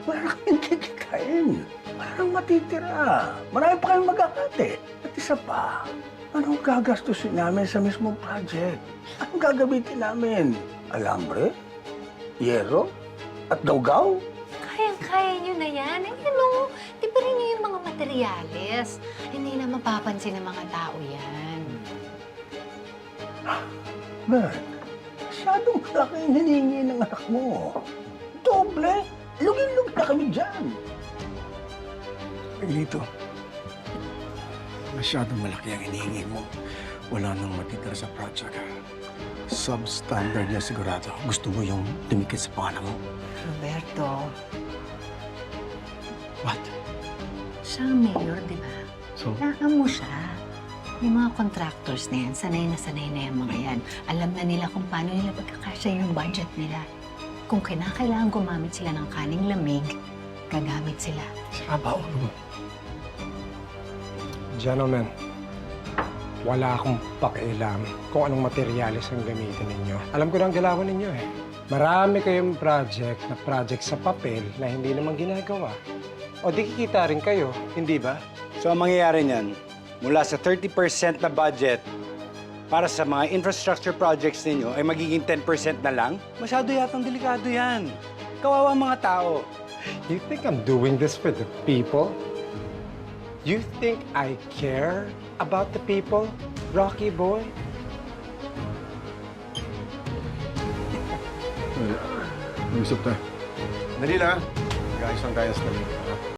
Wala kaming kikikain. Parang matitira. Marami pa kayong magkakati. At isa pa, anong gagastusin namin sa mismong project? Anong gagamitin namin? Alambre? Yero? At dawgaw? Kayang-kaya nyo na yan. Eh, ano, tipirin nyo yung mga materyales. Hindi na mapapansin ng mga tao yan. Bert, masyadong malaki ang hinihingi ng anak mo. Doble? Lugin-lug na kami dyan. Lito, masyadong malaki ang hinihingi mo. Wala nang matitira sa project. Substandard niya sigurado. Gusto mo yung tumikit sa pangalan mo. Roberto, What? siya ang mayor, di ba? So, Kailangan mo siya. Yung mga contractors na yan, sanay na yung mga yan. Alam na nila kung paano nila pagkakasya yung budget nila. Kung kinakailangan gumamit sila ng kaning lamig, gagamit sila. saka ba ulo mo? Gentlemen, wala akong pakialam kung anong materyales ang gamitin ninyo. Alam ko na ang galawan ninyo eh. Marami kayong project sa papel na hindi naman ginagawa. O di kikita rin kayo, hindi ba? So ang mangyayari niyan, mula sa 30% na budget para sa mga infrastructure projects ninyo ay magiging 10% na lang? Masyado yatang delikado yan. Kawawa ang mga tao. You think I'm doing this for the people? You think I care about the people, Rocky boy? Mag-usap tayo. Dali lang. Guys, ang tayo sa